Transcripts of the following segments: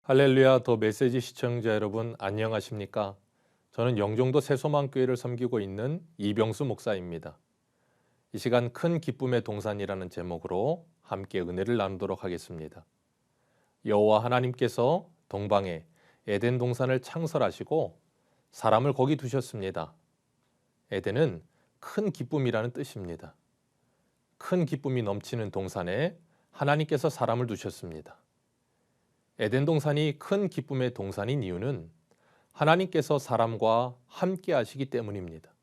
할렐루야 더 메시지 시청자 여러분 안녕하십니까? 저는 영종도 새소망교회를 섬기고 있는 이병수 목사입니다. 이 시간 큰 기쁨의 동산이라는 제목으로 함께 은혜를 나누도록 하겠습니다. 여호와 하나님께서 동방에 에덴 동산을 창설하시고 사람을 거기 두셨습니다. 에덴은 큰 기쁨이라는 뜻입니다. 큰 기쁨이 넘치는 동산에 하나님께서 사람을 두셨습니다. 에덴 동산이 큰 기쁨의 동산인 이유는 하나님께서 사람과 함께 하시기 때문입니다.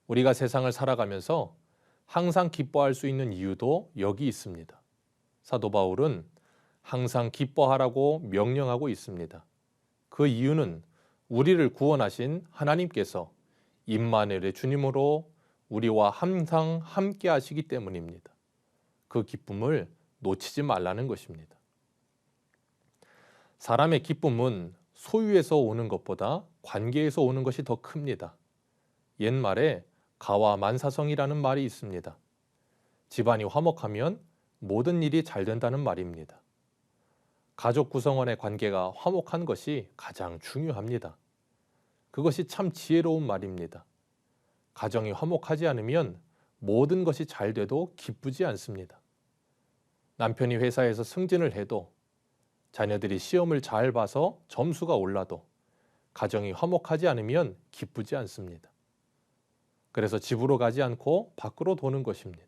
우리가 세상을 살아가면서 항상 기뻐할 수 있는 이유도 여기 있습니다. 사도 바울은 항상 기뻐하라고 명령하고 있습니다. 그 이유는 우리를 구원하신 하나님께서 임마누엘의 주님으로 우리와 항상 함께 하시기 때문입니다. 그 기쁨을 놓치지 말라는 것입니다. 사람의 기쁨은 소유에서 오는 것보다 관계에서 오는 것이 더 큽니다. 옛말에 가와 만사성이라는 말이 있습니다. 집안이 화목하면 모든 일이 잘 된다는 말입니다. 가족 구성원의 관계가 화목한 것이 가장 중요합니다. 그것이 참 지혜로운 말입니다. 가정이 화목하지 않으면 모든 것이 잘 돼도 기쁘지 않습니다. 남편이 회사에서 승진을 해도 자녀들이 시험을 잘 봐서 점수가 올라도 가정이 화목하지 않으면 기쁘지 않습니다. 그래서 집으로 가지 않고 밖으로 도는 것입니다.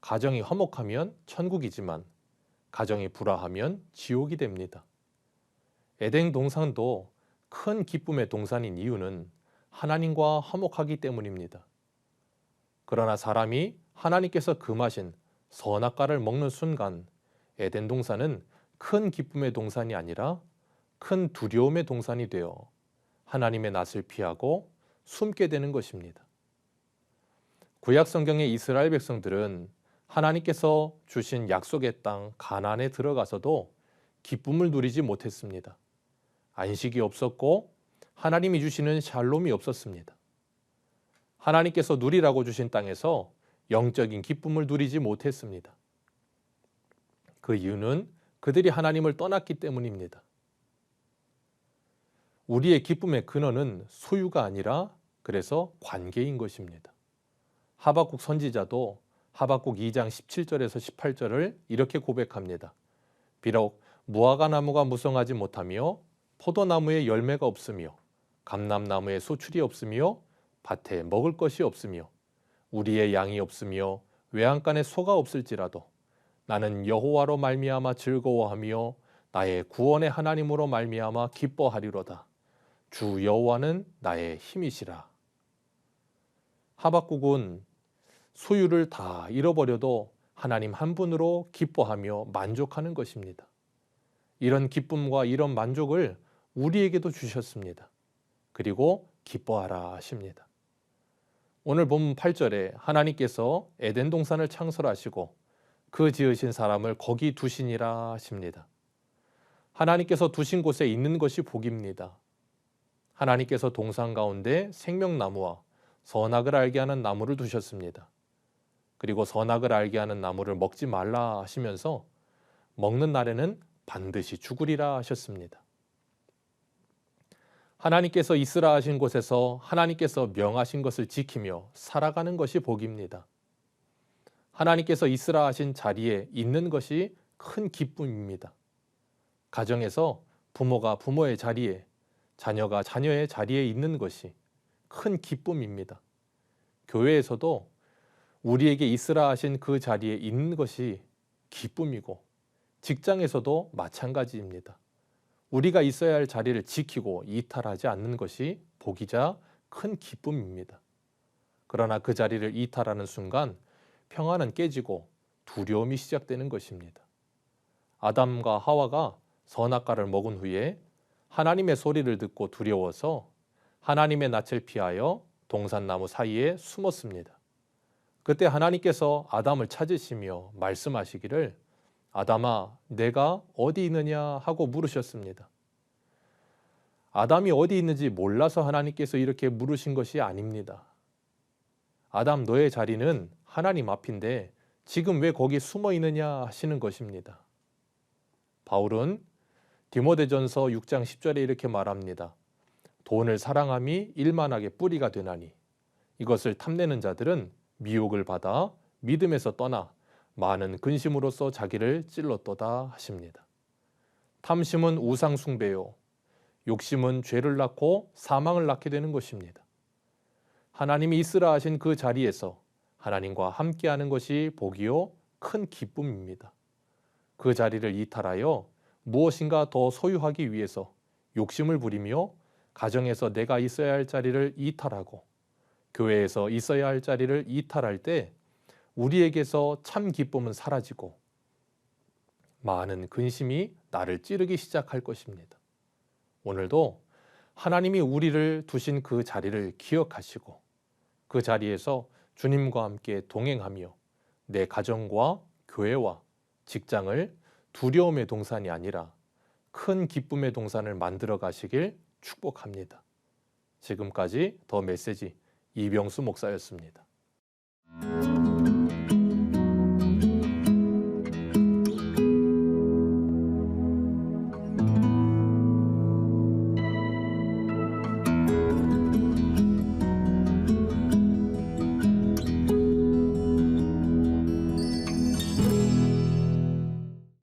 가정이 화목하면 천국이지만 가정이 불화하면 지옥이 됩니다. 에덴 동산도 큰 기쁨의 동산인 이유는 하나님과 화목하기 때문입니다. 그러나 사람이 하나님께서 금하신 선악과를 먹는 순간 에덴 동산은 큰 기쁨의 동산이 아니라 큰 두려움의 동산이 되어 하나님의 낯을 피하고 숨게 되는 것입니다. 구약 성경의 이스라엘 백성들은 하나님께서 주신 약속의 땅 가나안에 들어가서도 기쁨을 누리지 못했습니다. 안식이 없었고 하나님이 주시는 샬롬이 없었습니다. 하나님께서 누리라고 주신 땅에서 영적인 기쁨을 누리지 못했습니다. 그 이유는 그들이 하나님을 떠났기 때문입니다. 우리의 기쁨의 근원은 소유가 아니라 그래서 관계인 것입니다. 하박국 선지자도 하박국 2장 17절에서 18절을 이렇게 고백합니다. 비록 무화과 나무가 무성하지 못하며 포도나무에 열매가 없으며 감람나무에 소출이 없으며 밭에 먹을 것이 없으며 우리의 양이 없으며 외양간에 소가 없을지라도 나는 여호와로 말미암아 즐거워하며 나의 구원의 하나님으로 말미암아 기뻐하리로다. 주 여호와는 나의 힘이시라. 하박국은 소유를 다 잃어버려도 하나님 한 분으로 기뻐하며 만족하는 것입니다. 이런 기쁨과 이런 만족을 우리에게도 주셨습니다. 그리고 기뻐하라 하십니다. 오늘 본문 8절에 하나님께서 에덴 동산을 창설하시고 그 지으신 사람을 거기 두시니라 하십니다. 하나님께서 두신 곳에 있는 것이 복입니다. 하나님께서 동산 가운데 생명나무와 선악을 알게 하는 나무를 두셨습니다. 그리고 선악을 알게 하는 나무를 먹지 말라 하시면서 먹는 날에는 반드시 죽으리라 하셨습니다. 하나님께서 있으라 하신 곳에서 하나님께서 명하신 것을 지키며 살아가는 것이 복입니다. 하나님께서 있으라 하신 자리에 있는 것이 큰 기쁨입니다. 가정에서 부모가 부모의 자리에, 자녀가 자녀의 자리에 있는 것이 큰 기쁨입니다. 교회에서도 우리에게 있으라 하신 그 자리에 있는 것이 기쁨이고 직장에서도 마찬가지입니다. 우리가 있어야 할 자리를 지키고 이탈하지 않는 것이 복이자 큰 기쁨입니다. 그러나 그 자리를 이탈하는 순간 평안은 깨지고 두려움이 시작되는 것입니다. 아담과 하와가 선악과를 먹은 후에 하나님의 소리를 듣고 두려워서 하나님의 낯을 피하여 동산나무 사이에 숨었습니다. 그때 하나님께서 아담을 찾으시며 말씀하시기를 아담아 내가 어디 있느냐 하고 물으셨습니다. 아담이 어디 있는지 몰라서 하나님께서 이렇게 물으신 것이 아닙니다. 아담 너의 자리는 하나님 앞인데 지금 왜 거기 숨어 있느냐 하시는 것입니다. 바울은 디모데전서 6장 10절에 이렇게 말합니다. 돈을 사랑함이 일만하게 뿌리가 되나니 이것을 탐내는 자들은 미혹을 받아 믿음에서 떠나 많은 근심으로써 자기를 찔렀도다 하십니다. 탐심은 우상 숭배요. 욕심은 죄를 낳고 사망을 낳게 되는 것입니다. 하나님이 있으라 하신 그 자리에서 하나님과 함께하는 것이 복이요 큰 기쁨입니다. 그 자리를 이탈하여 무엇인가 더 소유하기 위해서 욕심을 부리며 가정에서 내가 있어야 할 자리를 이탈하고 교회에서 있어야 할 자리를 이탈할 때 우리에게서 참 기쁨은 사라지고 많은 근심이 나를 찌르기 시작할 것입니다. 오늘도 하나님이 우리를 두신 그 자리를 기억하시고 그 자리에서 주님과 함께 동행하며 내 가정과 교회와 직장을 두려움의 동산이 아니라 큰 기쁨의 동산을 만들어 가시길 축복합니다. 지금까지 더 메시지 이병수 목사였습니다.